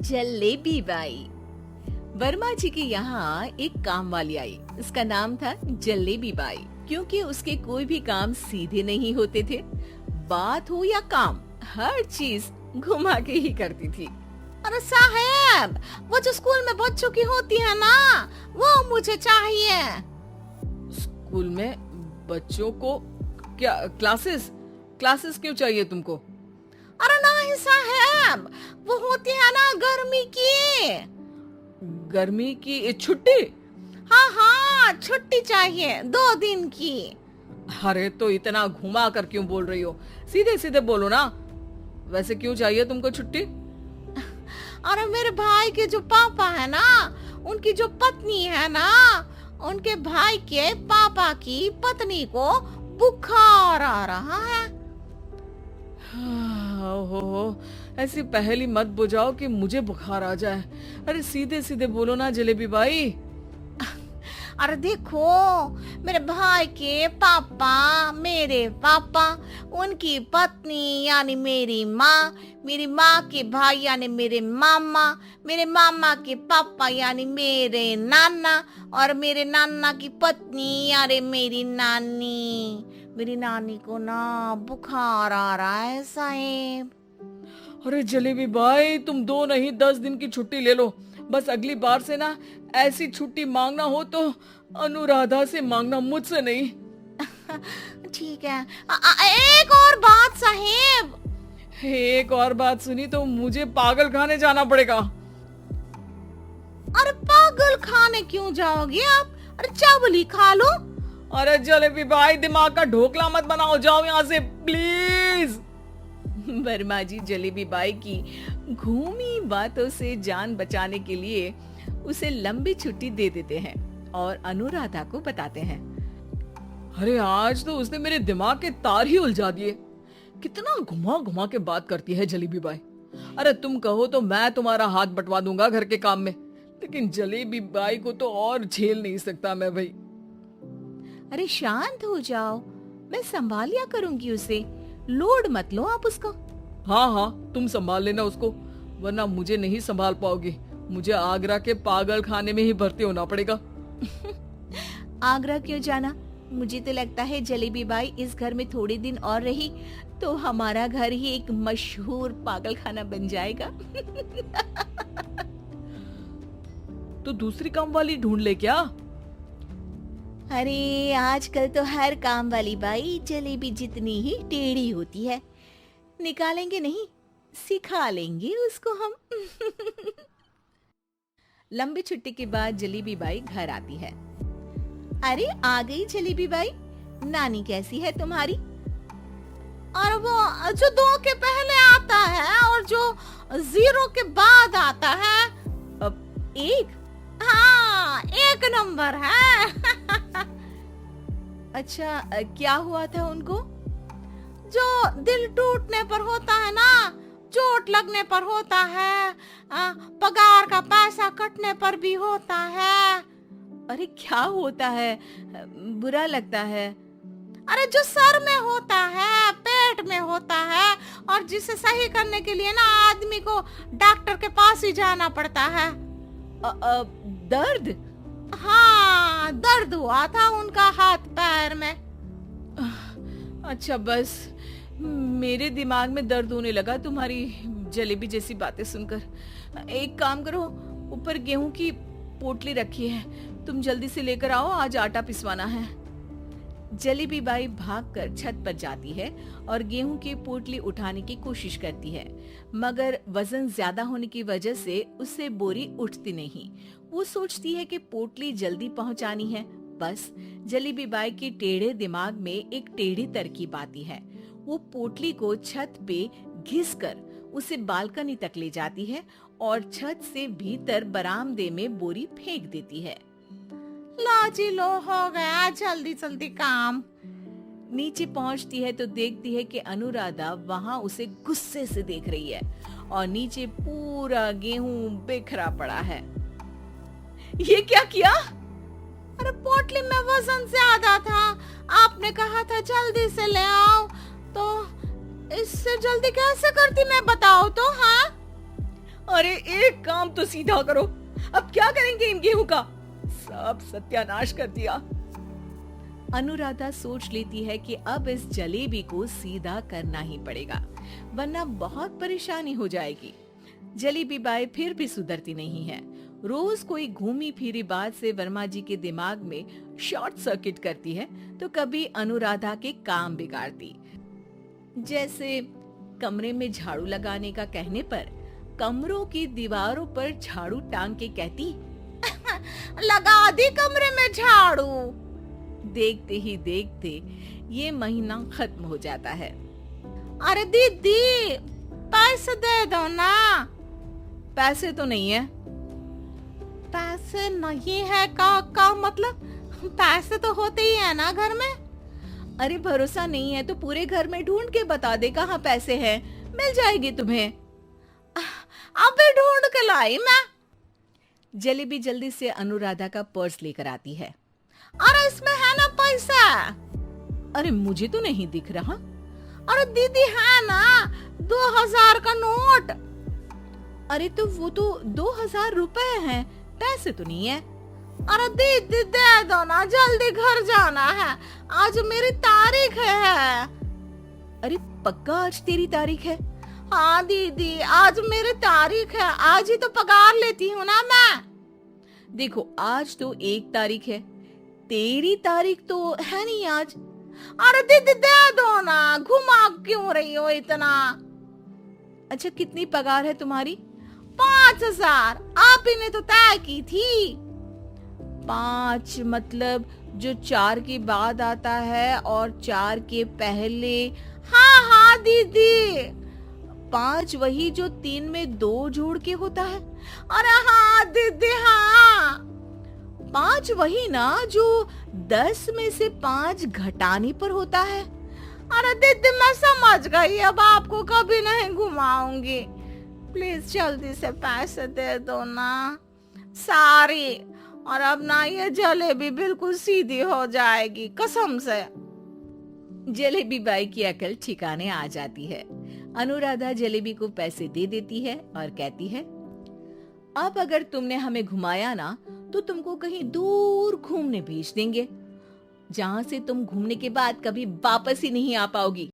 Jalebi by. Verma जी के यहाँ एक काम वाली आई। उसका नाम था जलेबी बाई, क्योंकि उसके कोई भी काम सीधे नहीं होते थे। बात हो या काम, हर चीज घुमा के ही करती थी। अरे साहब, वो जो स्कूल में बच्चों की होती है ना, वो मुझे चाहिए। स्कूल में बच्चों को क्या क्लासेस क्लासेस क्यों चाहिए तुमको? अरे नहीं साहब, वो होती है ना गर्मी की छुट्टी? हाँ, छुट्टी चाहिए 2 दिन की। अरे तो इतना घुमा कर क्यों बोल रही हो? सीधे सीधे बोलो ना। वैसे क्यों चाहिए तुमको छुट्टी? अरे मेरे भाई के जो पापा है ना, उनकी जो पत्नी है ना, उनके भाई के पापा की पत्नी को बुखार आ रहा है। ओहो, ऐसी पहेली मत बुझाओ कि मुझे बुखार आ जाए। अरे सीधे सीधे बोलो ना जलेबी बाई। अरे देखो, मेरे भाई के पापा, मेरे पापा, उनकी पत्नी यानी मेरी माँ के भाई यानी मेरे मामा के पापा यानी मेरे नाना, और मेरे नाना की पत्नी यानी मेरी नानी को ना बुखार आ रहा है साहेब। अरे जलेबी भाई, तुम 2 नहीं 10 दिन की छुट्टी ले लो। बस अगली बार से ना ऐसी छुट्टी मांगना हो तो अनुराधा से मांगना, मुझसे नहीं। ठीक है। एक और बात साहेब। एक और बात सुनी तो मुझे पागल खाने जाना पड़ेगा। अरे पागल खाने क्यों जाओगे आप? अरे चावल ही खा लो। अरे जलेबी भाई, दिमाग का ढोकला मत बनाओ, जाओ यहाँ से प्लीज। वर्मा जी जलेबी बाई की घूमी बातों से जान बचाने के लिए उसे लंबी छुट्टी दे देते हैं और अनुराधा को बताते हैं। अरे आज तो उसने मेरे दिमाग के तार ही उलझा दिए। कितना घुमा घुमा के बात करती है जलेबी बाई। अरे तुम कहो तो मैं तुम्हारा हाथ बंटवा दूंगा घर के काम में, लेकिन जलेबी बाई को तो और झेल नहीं सकता मैं भाई। अरे शांत हो जाओ, मैं संभाल लिया करूंगी उसे, लोड मत लो आप उसको। हाँ, तुम संभाल लेना उसको, वरना मुझे नहीं संभाल पाओगी। मुझे आगरा के पागल खाने में ही भर्ती होना पड़ेगा। आगरा क्यों जाना? मुझे तो लगता है जलेबी बाई इस घर में थोड़े दिन और रही तो हमारा घर ही एक मशहूर पागल खाना बन जाएगा। तो दूसरी काम वाली ढूंढ ले क्या? अरे आजकल तो हर काम वाली बाई जलेबी जितनी ही टेढ़ी होती है। निकालेंगे नहीं, सिखा लेंगे उसको हम। लंबी छुट्टी के बाद जलेबी बाई घर आती है। अरे आ गई जलेबी बाई, नानी कैसी है तुम्हारी? और वो जो 2 के पहले आता है और जो 0 के बाद आता है। अब 1? हाँ, 1 नंबर है। अच्छा, क्या हुआ था उनको? जो दिल टूटने पर होता है ना, चोट लगने पर होता है, पगार का पैसा कटने पर भी होता है। अरे क्या होता है? बुरा लगता है? अरे जो सर में होता है, पेट में होता है, और जिसे सही करने के लिए ना आदमी को डॉक्टर के पास ही जाना पड़ता है। दर्द? हाँ, दर्द हुआ था उनका हाथ पैर में। अच्छा, बस मेरे दिमाग में दर्द होने लगा तुम्हारी जलेबी जैसी बातें सुनकर। एक काम करो, ऊपर गेहूं की पोटली रखी है, तुम जल्दी से लेकर आओ, आज आटा पिसवाना है। जलेबी बाई भागकर छत पर जाती है और गेहूं की पोटली उठाने की कोशिश करती है, मगर वजन ज्यादा होने की वजह से उससे बोरी उठती नहीं। वो सोचती है कि पोटली जल्दी पहुंचानी है। बस जलेबी बाई के टेढ़े दिमाग में एक टेढ़ी तरकीब आती है। वो पोटली को छत पे घिसकर उसे बालकनी तक ले जाती है और छत से भीतर बरामदे में बोरी फेंक देती है। लो जी लो, हो गया जल्दी जल्दी काम। नीचे पहुंचती है तो देखती है कि अनुराधा वहां उसे गुस्से से देख रही है और नीचे पूरा गेहूं बिखरा पड़ा है। ये क्या किया? अरे पोटली में वजन ज्यादा था, आपने कहा था जल्दी से ले आओ, तो इससे जल्दी कैसे करती मैं बताओ तो। हाँ, अरे एक काम तो सीधा करो, अब क्या करेंगे इन गेहूं का? सब सत्यानाश कर दिया। अनुराधा सोच लेती है कि अब इस जलेबी को सीधा करना ही पड़ेगा, वरना बहुत परेशानी हो जाएगी। जलेबी बाई फिर भी सुधरती नहीं है। रोज कोई घूमी फिरी बात से वर्मा जी के दिमाग में शॉर्ट सर्किट करती है, तो कभी अनुराधा के काम बिगाड़ती। जैसे कमरे में झाड़ू लगाने का कहने पर कमरों की दीवारों पर झाड़ू टांग के कहती, लगा दी कमरे में झाड़ू। देखते ही देखते ये महीना खत्म हो जाता है। अरे दीदी, पैसे दे दो ना। पैसे तो नहीं है। पैसे नहीं है का मतलब? पैसे तो होते ही है ना घर में। अरे भरोसा नहीं है तो पूरे घर में ढूंढ के बता दे कहाँ पैसे हैं, मिल जाएगी तुम्हें। अबे ढूंढ के लाई मैं। जलेबी जल्दी से अनुराधा का पर्स लेकर आती है। अरे इसमें है ना पैसा? अरे मुझे तो नहीं दिख रहा। अरे दीदी है ना, 2000 का नोट। अरे तो वो तो 2000 रुपए हैं, पैसे तो नहीं है। अरे दीदी दे दो ना, जल्दी घर जाना है, आज मेरी तारीख है। अरे पक्का आज तेरी तारीख है? हाँ दीदी, आज मेरी तारीख है, आज ही तो पगार लेती हूँ ना मैं। देखो आज तो 1 तारीख है, तेरी तारीख तो है नहीं आज। अरे दीदी दे दो ना, घुमा क्यों रही हो इतना? अच्छा कितनी पगार है तुम्हारी? 5000, आप ही ने तो तय की थी। 5 मतलब जो 4 के बाद आता है और 4 के पहले। हाँ हाँ दीदी। 5 वही जो 3 में 2 जोड़ के होता है। अरे हाँ दीदी हाँ। 5 वही ना जो 10 में से 5 घटाने पर होता है। अरे दीदी मैं समझ गई, अब आपको कभी नहीं घुमाऊंगी। प्लीज जल्दी से पैसे दे दो ना, सारी। और अब ना ये जलेबी बिल्कुल सीधी हो जाएगी कसम से। जलेबी बाई की अकल ठिकाने आ जाती है। अनुराधा जलेबी को पैसे दे देती है और कहती है, अब अगर तुमने हमें घुमाया ना तो तुमको कहीं दूर घूमने भेज देंगे, जहाँ से तुम घूमने के बाद कभी वापस ही नहीं आ पाओगी।